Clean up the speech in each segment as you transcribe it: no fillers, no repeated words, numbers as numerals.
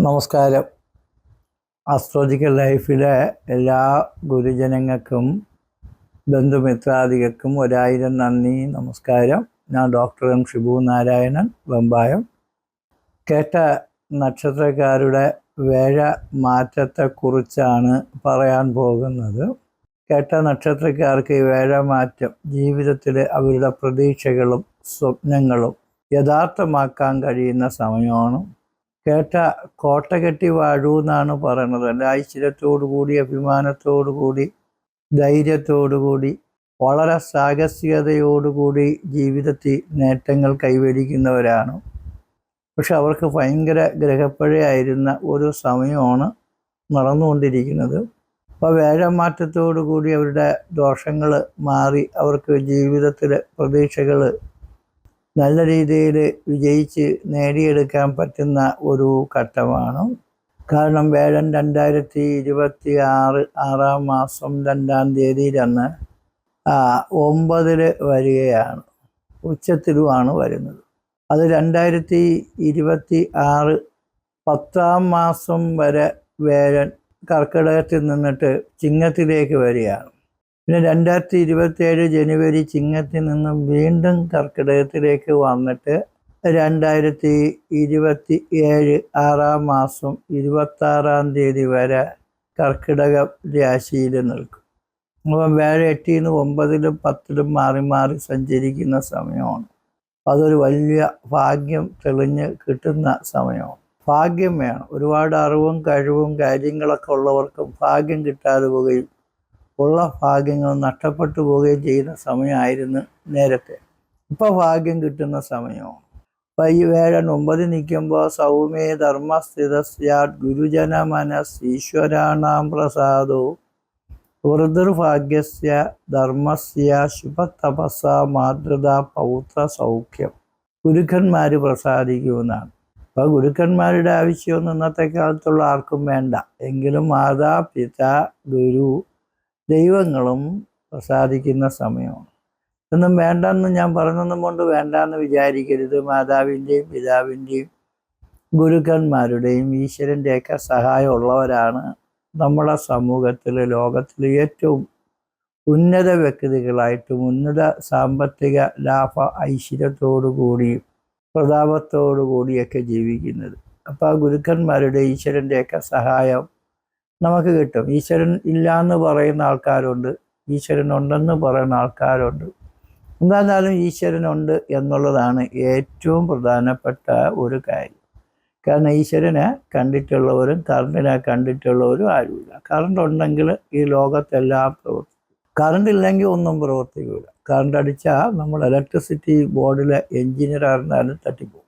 നമസ്കാരം. ആസ്ട്രോളജിക്കൽ ലൈഫിലെ എല്ലാ ഗുരുജനങ്ങൾക്കും ബന്ധുമിത്രാദികൾക്കും 1000 നന്ദി, നമസ്കാരം. ഞാൻ ഡോക്ടർ എം ഷിബു നാരായണൻ, വെമ്പായം. കേട്ട നക്ഷത്രക്കാരുടെ വേഴ മാറ്റത്തെക്കുറിച്ചാണ് പറയാൻ പോകുന്നത്. കേട്ട നക്ഷത്രക്കാർക്ക് വേഴമാറ്റം ജീവിതത്തിൽ അവരുടെ പ്രതീക്ഷകളും സ്വപ്നങ്ങളും യഥാർത്ഥമാക്കാൻ കഴിയുന്ന സമയമാണ്. കേട്ട കോട്ട കെട്ടി വാഴൂ എന്നാണ് പറയുന്നത്. ഐശ്വര്യത്തോടുകൂടി, അഭിമാനത്തോടുകൂടി, ധൈര്യത്തോടുകൂടി, വളരെ സാഹസികതയോടുകൂടി ജീവിതത്തിൽ നേട്ടങ്ങൾ കൈവരിക്കുന്നവരാണ്. പക്ഷെ അവർക്ക് ഭയങ്കര ഗ്രഹപ്പഴയായിരുന്ന ഒരു സമയമാണ് നടന്നുകൊണ്ടിരിക്കുന്നത്. അപ്പോൾ വേഴമാറ്റത്തോടുകൂടി അവരുടെ ദോഷങ്ങൾ മാറി അവർക്ക് ജീവിതത്തിൽ പ്രതീക്ഷകൾ നല്ല രീതിയിൽ വിജയിച്ച് നേടിയെടുക്കാൻ പറ്റുന്ന ഒരു ഘട്ടമാണ്. കാരണം വേഴൻ 2026 6-ാം മാസം 2-ാം തീയതി 9 വരികയാണ്. ഉച്ചത്തിലുമാണ് വരുന്നത്. അത് 2026 10-ാം മാസം വരെ വേഴൻ കർക്കിടകത്തിൽ നിന്നിട്ട് ചിങ്ങത്തിലേക്ക് വരികയാണ്. പിന്നെ 2027 ജനുവരി ചിങ്ങത്തിൽ നിന്നും വീണ്ടും കർക്കിടകത്തിലേക്ക് വന്നിട്ട് 2027 6-ാം മാസം 26-ാം തീയതി വരെ കർക്കിടക രാശിയിൽ നിൽക്കും. അപ്പം വേഴ 8-ൽ 9-ലും 10-ലും മാറി മാറി സഞ്ചരിക്കുന്ന സമയമാണ്. അതൊരു വലിയ ഭാഗ്യം തെളിഞ്ഞ് കിട്ടുന്ന സമയമാണ്. ഭാഗ്യം വേണം. ഒരുപാട് അറിവും കഴിവും കാര്യങ്ങളൊക്കെ ഉള്ളവർക്കും ഭാഗ്യം കിട്ടാതെ പോവുകയും ഉള്ള ഭാഗ്യങ്ങൾ നഷ്ടപ്പെട്ടു പോവുകയും ചെയ്യുന്ന സമയമായിരുന്നു നേരത്തെ. ഇപ്പോൾ ഭാഗ്യം കിട്ടുന്ന സമയമാണ്. അപ്പം ഈ വേഴൻ 9 നിൽക്കുമ്പോൾ സൗമ്യേ ധർമ്മസ്ഥിതസ്യാത് ഗുരുജന മനസ് ഈശ്വരാണാം പ്രസാദോ വൃതിർഭാഗ്യസ്യ ധർമ്മസ്യ ശുഭതപസ മാതൃത പൗത്ര സൗഖ്യം. ഗുരുക്കന്മാർ പ്രസാദിക്കുമെന്നാണ്. അപ്പോൾ ഗുരുക്കന്മാരുടെ ആവശ്യമൊന്നും ഇന്നത്തെ കാലത്തുള്ള ആർക്കും വേണ്ട. എങ്കിലും മാതാ പിതാ ഗുരു ദൈവങ്ങളും പ്രസാദിക്കുന്ന സമയമാണ്. ഒന്നും വേണ്ടെന്ന് ഞാൻ പറഞ്ഞൊന്നും കൊണ്ട് വേണ്ടാന്ന് വിചാരിക്കരുത്. മാതാവിൻ്റെയും പിതാവിൻ്റെയും ഗുരുക്കന്മാരുടെയും ഈശ്വരൻ്റെയൊക്കെ സഹായം ഉള്ളവരാണ് നമ്മുടെ സമൂഹത്തിൽ ലോകത്തിൽ ഏറ്റവും ഉന്നത വ്യക്തികളായിട്ടും ഉന്നത സാമ്പത്തിക ലാഭ ഐശ്വര്യത്തോടു കൂടിയും പ്രതാപത്തോടു കൂടിയൊക്കെ ജീവിക്കുന്നത്. അപ്പോൾ ആ ഗുരുക്കന്മാരുടെ ഈശ്വരൻ്റെയൊക്കെ സഹായം നമുക്ക് കിട്ടും. ഈശ്വരൻ ഇല്ലയെന്ന് പറയുന്ന ആൾക്കാരുണ്ട്, ഈശ്വരൻ ഉണ്ടെന്ന് പറയുന്ന ആൾക്കാരുണ്ട്. എന്തായാലും ഈശ്വരനുണ്ട് എന്നുള്ളതാണ് ഏറ്റവും പ്രധാനപ്പെട്ട ഒരു കാര്യം. കാരണം ഈശ്വരനെ കണ്ടിട്ടുള്ളവരും കറണ്ടിനെ കണ്ടിട്ടുള്ളവരും ആരുമില്ല. കറണ്ട് ഉണ്ടെങ്കിൽ ഈ ലോകത്തെല്ലാം പ്രവർത്തിക്കും. കറണ്ട് ഇല്ലെങ്കിൽ ഒന്നും പ്രവർത്തിക്കില്ല. കറണ്ട് അടിച്ചാൽ നമ്മൾ ഇലക്ട്രിസിറ്റി ബോർഡിലെ എഞ്ചിനീയറായിരുന്നാലും തട്ടിപ്പോകും.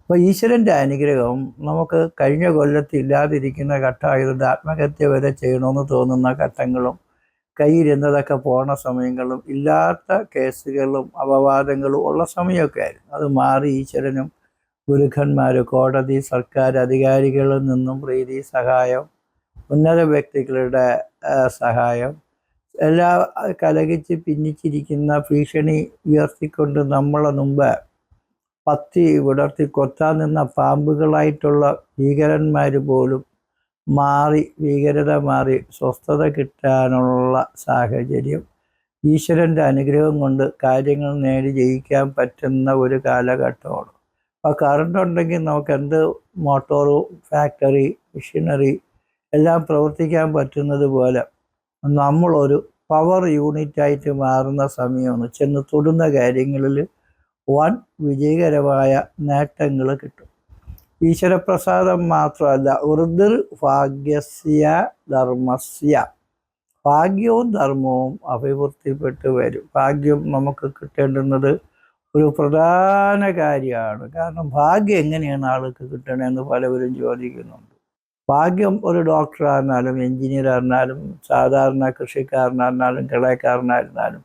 അപ്പോൾ ഈശ്വരൻ്റെ അനുഗ്രഹം നമുക്ക് കഴിഞ്ഞ കൊല്ലത്ത് ഇല്ലാതിരിക്കുന്ന ഘട്ടമായതുകൊണ്ട് ആത്മഹത്യ വരെ ചെയ്യണമെന്ന് തോന്നുന്ന ഘട്ടങ്ങളും കയ്യിലിരുന്നതൊക്കെ പോണ സമയങ്ങളും ഇല്ലാത്ത കേസുകളും അപവാദങ്ങളും ഉള്ള സമയമൊക്കെ ആയിരുന്നു. അത് മാറി ഈശ്വരനും ഗുരുക്കന്മാർ, കോടതി, സർക്കാർ അധികാരികളിൽ നിന്നും പ്രീതി, സഹായം, ഉന്നത വ്യക്തികളുടെ സഹായം, എല്ലാ കലകിച്ച് ഭിന്നിച്ചിരിക്കുന്ന ഭീഷണി ഉയർത്തിക്കൊണ്ട് നമ്മളെ മുമ്പ് പത്തി വിടർത്തി കൊത്താൻ നിന്ന പാമ്പുകളായിട്ടുള്ള ഭീകരന്മാർ പോലും മാറി, ഭീകരത മാറി സ്വസ്ഥത കിട്ടാനുള്ള സാഹചര്യം ഈശ്വരൻ്റെ അനുഗ്രഹം കൊണ്ട് കാര്യങ്ങൾ നേടി ജയിക്കാൻ പറ്റുന്ന ഒരു കാലഘട്ടമാണ്. അപ്പോൾ കറണ്ട് ഉണ്ടെങ്കിൽ നമുക്ക് എന്ത് മോട്ടോറ്, ഫാക്ടറി, മെഷീനറി എല്ലാം പ്രവർത്തിക്കാൻ പറ്റുന്നത് പോലെ നമ്മളൊരു പവർ യൂണിറ്റായിട്ട് മാറുന്ന സമയമാണ്. ചെന്ന് തൊടുന്ന കാര്യങ്ങളിൽ വൻ വിജയകരമായ നേട്ടങ്ങൾ കിട്ടും. ഈശ്വരപ്രസാദം മാത്രമല്ല, ഭാഗ്യസ്യ ധർമ്മസ്യ, ഭാഗ്യവും ധർമ്മവും അഭിവൃദ്ധിപ്പെട്ട് വരും. ഭാഗ്യം നമുക്ക് കിട്ടേണ്ടുന്നത് ഒരു പ്രധാന കാര്യമാണ്. കാരണം ഭാഗ്യം എങ്ങനെയാണ് ആൾക്ക് കിട്ടണമെന്ന് പലവരും ചോദിക്കുന്നുണ്ട്. ഭാഗ്യം ഒരു ഡോക്ടറായിരുന്നാലും എഞ്ചിനീയറായിരുന്നാലും സാധാരണ കൃഷിക്കാരനായിരുന്നാലും കിളയക്കാരനായിരുന്നാലും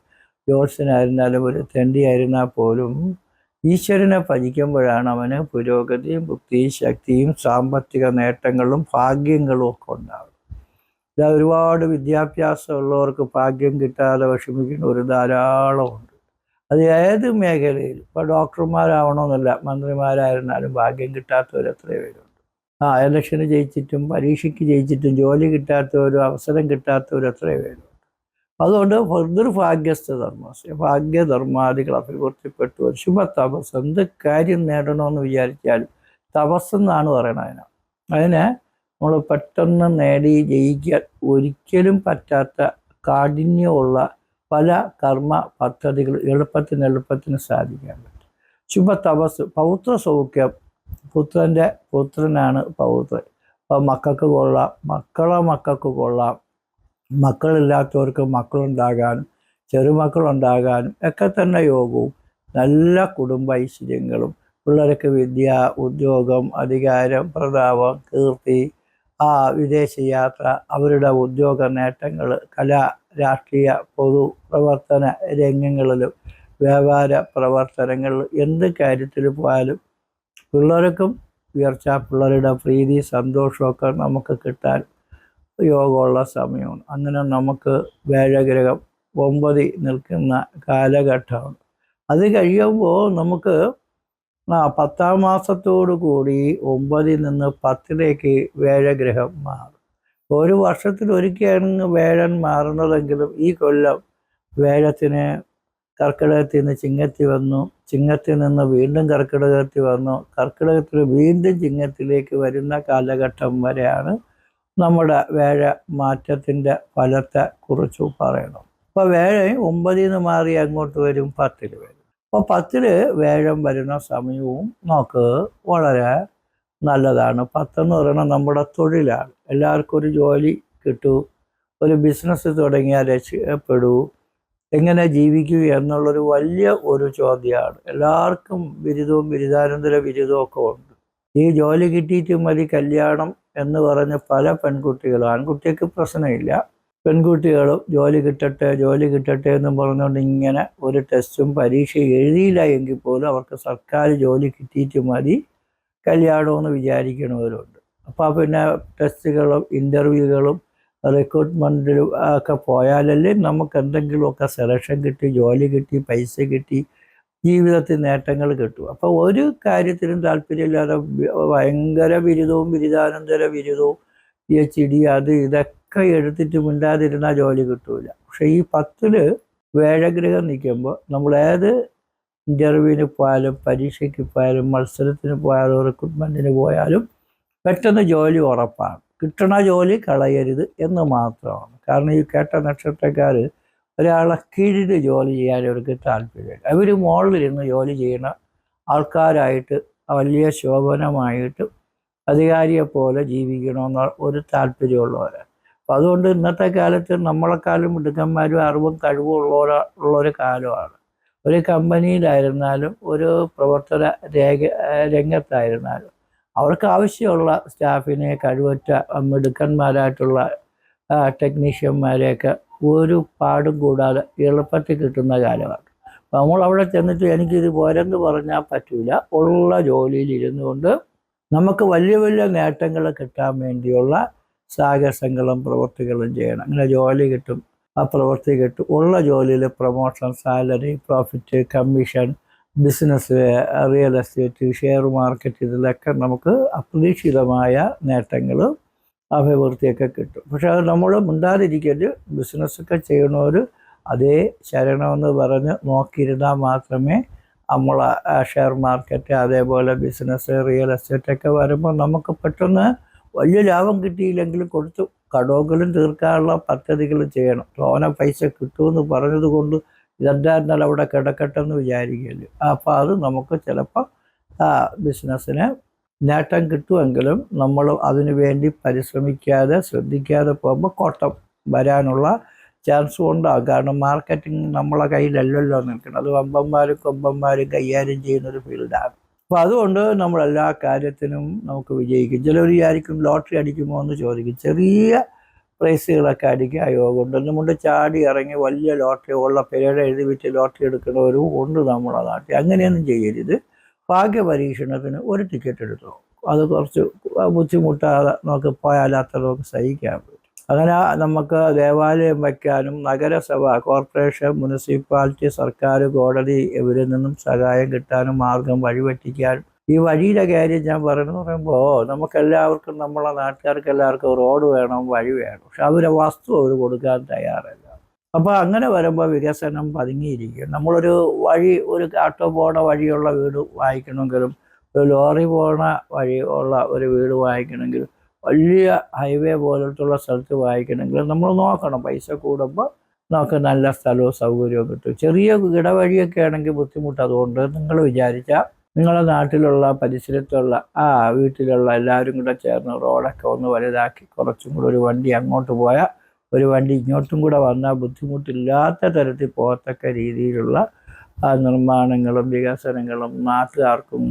ജോത്സ്യനായിരുന്നാലും ഒരു തെണ്ടിയായിരുന്നാൽ പോലും ഈശ്വരനെ ഭജിക്കുമ്പോഴാണ് അവന് പുരോഗതിയും ബുദ്ധിയും ശക്തിയും സാമ്പത്തിക നേട്ടങ്ങളും ഭാഗ്യങ്ങളും ഒക്കെ ഉണ്ടാകും. ഒരുപാട് വിദ്യാഭ്യാസമുള്ളവർക്ക് ഭാഗ്യം കിട്ടാതെ വിഷമിക്കുന്ന ധാരാളമുണ്ട്. അത് ഏത് മേഖലയിലും. ഇപ്പോൾ ഡോക്ടർമാരാവണമെന്നില്ല, മന്ത്രിമാരായിരുന്നാലും ഭാഗ്യം കിട്ടാത്തവർ എത്രയോ പേരുണ്ട്. ഇലക്ഷന് ജയിച്ചിട്ടും പരീക്ഷയ്ക്ക് ജയിച്ചിട്ടും ജോലി കിട്ടാത്തവരും അവസരം കിട്ടാത്തവരും എത്രയോ പേരും. അതുകൊണ്ട് ഭാഗ്യസ്ഥ ധർമ്മസ്യ ഭാഗ്യധർമാദികൾ അഭിവൃദ്ധിപ്പെട്ടു. ശുഭ തപസ്, എന്ത് കാര്യം നേടണമെന്ന് വിചാരിച്ചാലും തപസ്സെന്നാണ് പറയണത്. അതിനെ നമ്മൾ പെട്ടെന്ന് നേടി ജയിക്കാൻ ഒരിക്കലും പറ്റാത്ത കാഠിന്യമുള്ള പല കർമ്മ പദ്ധതികൾ എളുപ്പത്തിന് സാധിക്കാൻ പറ്റും. ശുഭ തപസ്, പൗത്ര സൗഖ്യം, പുത്രനാണ് പൗത്രൻ. അപ്പം മക്കൾക്ക് കൊള്ളാം, മക്കൾക്ക് കൊള്ളാം, മക്കളില്ലാത്തവർക്ക് മക്കളുണ്ടാകാനും ചെറുമക്കളുണ്ടാകാനും ഒക്കെ തന്നെ യോഗവും, നല്ല കുടുംബ ഐശ്വര്യങ്ങളും, പിള്ളേർക്ക് വിദ്യ, ഉദ്യോഗം, അധികാരം, പ്രതാപം, കീർത്തി, വിദേശ യാത്ര, അവരുടെ ഉദ്യോഗ നേട്ടങ്ങൾ, കല, രാഷ്ട്രീയ, പൊതു പ്രവർത്തന രംഗങ്ങളിലും വ്യാപാര പ്രവർത്തനങ്ങളിൽ എന്ത് കാര്യത്തിൽ പോയാലും പിള്ളേർക്കും ഉയർച്ച, പിള്ളേരുടെ പ്രീതി, സന്തോഷമൊക്കെ നമുക്ക് കിട്ടാൻ യോഗമുള്ള സമയമാണ്. അങ്ങനെ നമുക്ക് വ്യാഴഗ്രഹം 9 നിൽക്കുന്ന കാലഘട്ടമാണ്. അത് കഴിയുമ്പോൾ നമുക്ക് 10-ാം മാസത്തോടു കൂടി 9 നിന്ന് 10ലേക്ക് വ്യാഴഗ്രഹം മാറും. ഒരു വർഷത്തിലൊരിക്കലാണ് വ്യാഴം മാറുന്നതെങ്കിലും ഈ കൊല്ലം വ്യാഴത്തിന് കർക്കിടകത്തിൽ നിന്ന് ചിങ്ങത്തിൽ വന്നു, ചിങ്ങത്തിൽ നിന്ന് വീണ്ടും കർക്കിടകത്തിൽ വന്നു, കർക്കിടകത്തിൽ വീണ്ടും ചിങ്ങത്തിലേക്ക് വരുന്ന കാലഘട്ടം വരെയാണ് നമ്മുടെ വ്യാഴ മാറ്റത്തിൻ്റെ ഫലത്തെ കുറിച്ച് പറയണം. അപ്പോൾ വ്യാഴം 9 നിന്ന് മാറി അങ്ങോട്ട് വരും, 10 വരും. അപ്പോൾ 10 വ്യാഴം വരുന്ന സമയവും നമുക്ക് വളരെ നല്ലതാണ്. 10 എന്ന് പറയുന്നത് നമ്മുടെ തൊഴിലാണ്. എല്ലാവർക്കും ഒരു ജോലി കിട്ടൂ, ഒരു ബിസിനസ് തുടങ്ങിയാൽ രക്ഷപ്പെടൂ, എങ്ങനെ ജീവിക്കുക എന്നുള്ളൊരു വലിയ ഒരു ചോദ്യമാണ്. എല്ലാവർക്കും ബിരുദവും ബിരുദാനന്തര ബിരുദവും ഒക്കെ ഉണ്ട്. ഈ ജോലി കിട്ടിയിട്ട് മതി കല്യാണം എന്ന് പറഞ്ഞ് പല പെൺകുട്ടികളും, ആൺകുട്ടിക്ക് പ്രശ്നമില്ല, പെൺകുട്ടികളും ജോലി കിട്ടട്ടെ എന്നും പറഞ്ഞുകൊണ്ട് ഇങ്ങനെ ഒരു ടെസ്റ്റും പരീക്ഷ എഴുതിയില്ല എങ്കിൽ പോലും അവർക്ക് സർക്കാർ ജോലി കിട്ടിയിട്ട് മതി കല്യാണമെന്ന് വിചാരിക്കണവരുണ്ട്. അപ്പോൾ പിന്നെ ടെസ്റ്റുകളും ഇൻ്റർവ്യൂകളും റിക്രൂട്ട്മെൻറ്റിലും ഒക്കെ പോയാലല്ലേ നമുക്ക് എന്തെങ്കിലുമൊക്കെ സെലക്ഷൻ കിട്ടി, ജോലി കിട്ടി, പൈസ കിട്ടി, ജീവിതത്തിൽ നേട്ടങ്ങൾ കിട്ടും. അപ്പോൾ ഒരു കാര്യത്തിനും താല്പര്യമില്ലാതെ ഭയങ്കര ബിരുദവും ബിരുദാനന്തര ബിരുദവും PhD അത് ഇതൊക്കെ എടുത്തിട്ട് മിണ്ടാതിരുന്നാൽ ജോലി കിട്ടൂല. പക്ഷെ ഈ 10 വ്യാഴഗ്രഹം നിൽക്കുമ്പോൾ നമ്മൾ ഏത് ഇൻ്റർവ്യൂവിന് പോയാലും, പരീക്ഷയ്ക്ക് പോയാലും, മത്സരത്തിന് പോയാലും, റിക്രൂട്ട്മെൻറ്റിന് പോയാലും പെട്ടെന്ന് ജോലി ഉറപ്പാണ്. കിട്ടണ ജോലി കളയരുത് എന്ന് മാത്രമാണ്. കാരണം ഈ കേട്ട നക്ഷത്രക്കാർ ഒരാളെ കീഴിൽ ജോലി ചെയ്യാൻ അവർക്ക് താല്പര്യമില്ല. അവർ മുകളിലിരുന്ന് ജോലി ചെയ്യുന്ന ആൾക്കാരായിട്ട് വലിയ ശോഭനമായിട്ട് അധികാരിയെ പോലെ ജീവിക്കണമെന്ന ഒരു താല്പര്യമുള്ളവരാണ്. അപ്പോൾ അതുകൊണ്ട് ഇന്നത്തെ കാലത്ത് നമ്മളെക്കാളും മിടുക്കന്മാരും അറിവും കഴിവും ഉള്ളൊരു കാലമാണ്. ഒരു കമ്പനിയിലായിരുന്നാലും ഒരു പ്രവർത്തന രംഗത്തായിരുന്നാലും അവർക്ക് ആവശ്യമുള്ള സ്റ്റാഫിനെ, കഴിവറ്റ മിടുക്കന്മാരായിട്ടുള്ള ടെക്നീഷ്യന്മാരെയൊക്കെ ഒരു പാടും കൂടാതെ എളുപ്പത്തിൽ കിട്ടുന്ന കാലമാണ്. നമ്മൾ അവിടെ ചെന്നിട്ട് എനിക്കിത് പോരെന്ന് പറഞ്ഞാൽ പറ്റില്ല. ഉള്ള ജോലിയിൽ ഇരുന്നു കൊണ്ട് നമുക്ക് വലിയ വലിയ നേട്ടങ്ങൾ കിട്ടാൻ വേണ്ടിയുള്ള സാഹസങ്ങളും പ്രവൃത്തികളും ചെയ്യണം. അങ്ങനെ ജോലി കിട്ടും, ആ പ്രവൃത്തി കിട്ടും. ഉള്ള ജോലിയിൽ promotion, salary, profit, commission, business, real estate, share market, ഇതിലൊക്കെ നമുക്ക് അപ്രതീക്ഷിതമായ നേട്ടങ്ങൾ, അഭിവൃദ്ധിയൊക്കെ കിട്ടും. പക്ഷെ അത് നമ്മൾ മിണ്ടാതിരിക്കല്. ബിസിനസ്സൊക്കെ ചെയ്യണവർ അതേ ശരണമെന്ന് പറഞ്ഞ് നോക്കിയിരുന്നാൽ മാത്രമേ നമ്മൾ ഷെയർ മാർക്കറ്റ്, അതേപോലെ ബിസിനസ്, റിയൽ എസ്റ്റേറ്റൊക്കെ വരുമ്പോൾ നമുക്ക് പെട്ടെന്ന് വലിയ ലാഭം കിട്ടിയില്ലെങ്കിലും കൊടുത്ത് കടോകളും തീർക്കാനുള്ള പദ്ധതികൾ ചെയ്യണം. തോനെ പൈസ കിട്ടുമെന്ന് പറഞ്ഞത് കൊണ്ട് ഇതെന്തായിരുന്നാലും അവിടെ കിടക്കട്ടെന്ന് വിചാരിക്കല്. അപ്പോൾ അത് നമുക്ക് ചിലപ്പോൾ ബിസിനസ്സിന് നേട്ടം കിട്ടുമെങ്കിലും നമ്മൾ അതിനു വേണ്ടി പരിശ്രമിക്കാതെ ശ്രദ്ധിക്കാതെ പോകുമ്പോൾ കോട്ടം വരാനുള്ള ചാൻസും ഉണ്ടാകും. കാരണം മാർക്കറ്റിംഗ് നമ്മളെ കയ്യിലല്ലല്ലോ നിൽക്കുന്നത്, അത് വമ്പന്മാരും കൊമ്പന്മാരും കൈകാര്യം ചെയ്യുന്നൊരു ഫീൽഡാണ്. അപ്പോൾ അതുകൊണ്ട് നമ്മളെല്ലാ കാര്യത്തിനും നമുക്ക് വിജയിക്കും. ചിലർ വിചാരിക്കും ലോട്ടറി അടിക്കുമോ എന്ന് ചോദിക്കും. ചെറിയ പ്രൈസുകളൊക്കെ അടിക്കാൻ യോഗമുണ്ട്. നമ്മുടെ ചാടി ഇറങ്ങി വലിയ ലോട്ടറി ഉള്ള പേര് എഴുതി വെച്ച് ലോട്ടറി എടുക്കുന്നവരും ഉണ്ട് നമ്മളെ നാട്ടിൽ. അങ്ങനെയൊന്നും ചെയ്യരുത്. ഭാഗ്യ പരീക്ഷണത്തിന് ഒരു ടിക്കറ്റ് എടുത്തോ, അത് കുറച്ച് ബുദ്ധിമുട്ടാതെ നമുക്ക് പോയാൽ അത്ര നമുക്ക് സഹിക്കാൻ പറ്റും. അങ്ങനെ നമുക്ക് ദേവാലയം വയ്ക്കാനും നഗരസഭ, കോർപ്പറേഷൻ, മുനിസിപ്പാലിറ്റി, സർക്കാർ, കോടതി ഇവരിൽ നിന്നും സഹായം കിട്ടാനും മാർഗം വഴിവെട്ടിക്കാനും ഈ വഴിയുടെ കാര്യം ഞാൻ പറയുന്നത് പറയുമ്പോൾ നമുക്കെല്ലാവർക്കും നമ്മളെ നാട്ടുകാർക്ക് എല്ലാവർക്കും റോഡ് വേണം, വഴി വേണം. പക്ഷെ അവരെ വസ്തു അവർ കൊടുക്കാൻ തയ്യാറല്ല. അപ്പോൾ അങ്ങനെ വരുമ്പോൾ വികസനം പതുങ്ങിയിരിക്കും. നമ്മളൊരു വഴി, ഒരു ആട്ടോ പോണ വഴിയുള്ള വീട് വാങ്ങിക്കണമെങ്കിലും, ഒരു ലോറി പോണ വഴിയുള്ള ഒരു വീട് വാങ്ങിക്കണമെങ്കിലും, വലിയ ഹൈവേ പോലത്തുള്ള സ്ഥലത്ത് വാങ്ങിക്കണമെങ്കിൽ നമ്മൾ നോക്കണം. പൈസ കൂടുമ്പോൾ നമുക്ക് നല്ല സ്ഥലവും സൗകര്യവും കിട്ടും. ചെറിയ ഇടവഴിയൊക്കെ ആണെങ്കിൽ ബുദ്ധിമുട്ട്. അതുകൊണ്ട് നിങ്ങൾ വിചാരിച്ചാൽ നിങ്ങളുടെ നാട്ടിലുള്ള പരിസരത്തുള്ള വീട്ടിലുള്ള എല്ലാവരും കൂടെ ചേർന്ന് റോഡൊക്കെ ഒന്ന് വലുതാക്കി കുറച്ചും കൂടെ ഒരു വണ്ടി അങ്ങോട്ട് പോയാൽ ഒരു വണ്ടി ഇങ്ങോട്ടും കൂടെ വന്നാൽ ബുദ്ധിമുട്ടില്ലാത്ത തരത്തിൽ പോകത്തക്ക രീതിയിലുള്ള നിർമ്മാണങ്ങളും വികസനങ്ങളും നാട്ടുകാർക്കും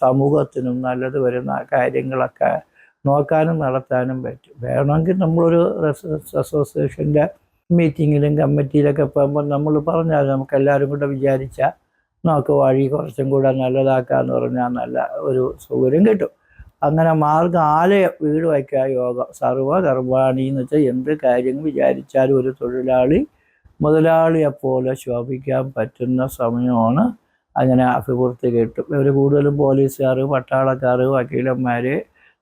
സമൂഹത്തിനും നല്ലത് വരുന്ന കാര്യങ്ങളൊക്കെ നോക്കാനും നടത്താനും പറ്റും. വേണമെങ്കിൽ നമ്മളൊരു റെസിഡൻസ് അസോസിയേഷൻ്റെ മീറ്റിങ്ങിലും കമ്മിറ്റിയിലൊക്കെ പോകുമ്പോൾ നമ്മൾ പറഞ്ഞാൽ നമുക്ക് എല്ലാവരും കൂടെ വിചാരിച്ചാൽ നമുക്ക് വഴി കുറച്ചും കൂടെ നല്ലതാക്കാമെന്ന് പറഞ്ഞാൽ നല്ല ഒരു സൗകര്യം കിട്ടും. അങ്ങനെ മാർഗ്ഗം ആലയ വീട് വയ്ക്കാൻ യോഗം സർവകർമാണി എന്ന് വെച്ചാൽ എന്ത് കാര്യം വിചാരിച്ചാലും ഒരു തൊഴിലാളി മുതലാളിയെപ്പോലെ ശോഭിക്കാൻ പറ്റുന്ന സമയമാണ്. അങ്ങനെ അഭിവൃദ്ധി കിട്ടും. ഇവർ കൂടുതലും പോലീസുകാർ, പട്ടാളക്കാർ, വക്കീലന്മാർ,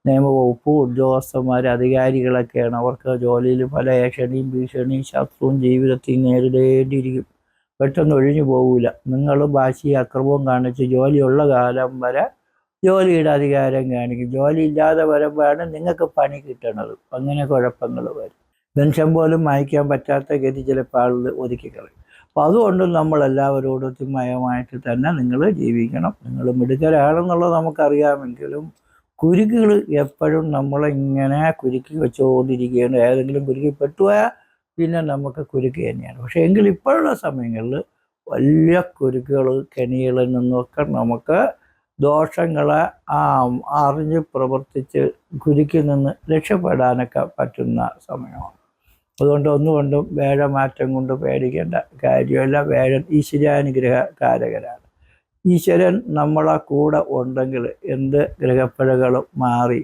നിയമവകുപ്പ് ഉദ്യോഗസ്ഥന്മാർ, അധികാരികളൊക്കെയാണ്. അവർക്ക് ജോലിയിൽ പല ഏഷണിയും ഭീഷണിയും ശത്രുവും ജീവിതത്തിൽ നേരിടേണ്ടിയിരിക്കും. പെട്ടെന്ന് ഒഴിഞ്ഞു പോകില്ല. നിങ്ങൾ വാശിയും അക്രമവും കാണിച്ച് ജോലിയുള്ള കാലം വരെ ജോലിയുടെ അധികാരം കാണിക്കും. ജോലി ഇല്ലാതെ വരുമ്പോഴാണ് നിങ്ങൾക്ക് പണി കിട്ടണത്. അങ്ങനെ കുഴപ്പങ്ങൾ വരും. പെൻഷൻ പോലും വാങ്ങിക്കാൻ പറ്റാത്ത ഗതി ചിലപ്പോൾ ആളുകൾ ഒതുക്കിക്കളയും. അപ്പോൾ അതുകൊണ്ട് നമ്മളെല്ലാവരോടും മയമായിട്ട് തന്നെ നിങ്ങൾ ജീവിക്കണം. നിങ്ങൾ മിടുക്കരാണെന്നുള്ളത് നമുക്കറിയാമെങ്കിലും കുരുക്കുകൾ എപ്പോഴും നമ്മളിങ്ങനെ കുരുക്കി വെച്ചുകൊണ്ടിരിക്കുകയാണ്. ഏതെങ്കിലും കുരുക്കി പെട്ടുപോയാൽ പിന്നെ നമുക്ക് കുരുക്ക് തന്നെയാണ്. പക്ഷേ എങ്കിൽ ഇപ്പോഴുള്ള സമയങ്ങളിൽ വലിയ കുരുക്കുകൾ, കെണികളിൽ നിന്നൊക്കെ നമുക്ക് ദോഷങ്ങളെ അറിഞ്ഞ് പ്രവർത്തിച്ച് കുരുക്കിൽ നിന്ന് രക്ഷപ്പെടാനൊക്കെ പറ്റുന്ന സമയമാണ്. അതുകൊണ്ട് ഒന്നുകൊണ്ടും വേഴമാറ്റം കൊണ്ട് പേടിക്കേണ്ട കാര്യമല്ല. വേഴൻ ഈശ്വരാനുഗ്രഹകാരകരാണ്. ഈശ്വരൻ നമ്മളെ കൂടെ ഉണ്ടെങ്കിൽ എന്ത് ഗ്രഹപ്പിഴകളും മാറി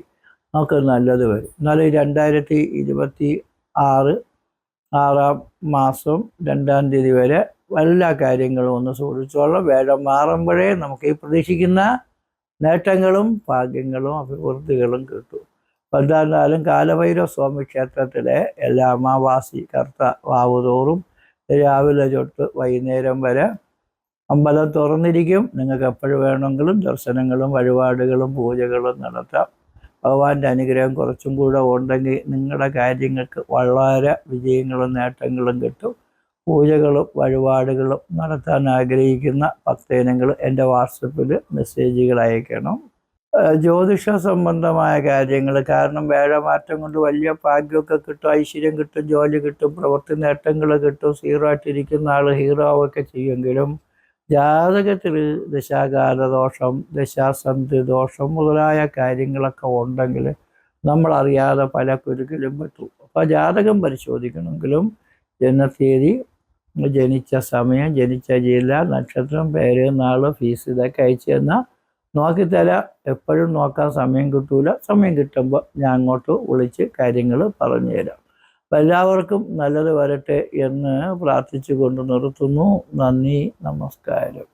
നമുക്ക് നല്ലത് വരും. എന്നാലും 2026 6-ാം മാസം 2-ാം തീയതി വരെ എല്ലാ കാര്യങ്ങളും ഒന്ന് സൂക്ഷിച്ചോളാം. വേഴം മാറുമ്പോഴേ നമുക്ക് ഈ പ്രതീക്ഷിക്കുന്ന നേട്ടങ്ങളും ഭാഗ്യങ്ങളും അഭിവൃദ്ധികളും കിട്ടും. എന്തായാലും കാലഭൈരവ സ്വാമി ക്ഷേത്രത്തിലെ എല്ലാ അമാവാസി കർത്തവാവുതോറും രാവിലെ തൊട്ട് വൈകുന്നേരം വരെ അമ്പലം തുറന്നിരിക്കും. നിങ്ങൾക്ക് എപ്പോഴും വേണമെങ്കിലും ദർശനങ്ങളും വഴിപാടുകളും പൂജകളും നടത്താം. ഭഗവാന്റെ അനുഗ്രഹം കുറച്ചും കൂടെ ഉണ്ടെങ്കിൽ നിങ്ങളുടെ കാര്യങ്ങൾക്ക് വളരെ വിജയങ്ങളും നേട്ടങ്ങളും കിട്ടും. പൂജകളും വഴിപാടുകളും നടത്താൻ ആഗ്രഹിക്കുന്ന ഭക്തജനങ്ങൾ എൻ്റെ വാട്സപ്പിൽ മെസ്സേജുകൾ അയക്കണം. ജ്യോതിഷ സംബന്ധമായ കാര്യങ്ങൾ, കാരണം വേഴമാറ്റം കൊണ്ട് വലിയ ഭാഗ്യമൊക്കെ കിട്ടും, ഐശ്വര്യം കിട്ടും, ജോലി കിട്ടും, പ്രവൃത്തി നേട്ടങ്ങൾ കിട്ടും. ഹീറോ ആയിട്ടിരിക്കുന്ന ആൾ ഹീറോ ആവൊക്കെ ചെയ്യുമെങ്കിലും ജാതകത്തിൽ ദശാകാലദോഷം, ദശാസന്ധി ദോഷം മുതലായ കാര്യങ്ങളൊക്കെ ഉണ്ടെങ്കിൽ നമ്മളറിയാതെ പല കുരുക്കിലും പെട്ടു. അപ്പോൾ ജാതകം പരിശോധിക്കണമെങ്കിലും ജനനത്തീയതി, ജനിച്ച സമയം, ജനിച്ച ജില്ല, നക്ഷത്രം, പേര്, നാൾ, ഫീസ് ഇതൊക്കെ അയച്ചു തന്നാൽ നോക്കിത്തരാം. എപ്പോഴും നോക്കാൻ സമയം കിട്ടൂല. സമയം കിട്ടുമ്പോൾ ഞാൻ അങ്ങോട്ട് വിളിച്ച് കാര്യങ്ങൾ പറഞ്ഞു തരാം. അപ്പം എല്ലാവർക്കും നല്ലത് വരട്ടെ എന്ന് പ്രാർത്ഥിച്ചു കൊണ്ട് നിർത്തുന്നു. നന്ദി, നമസ്കാരം.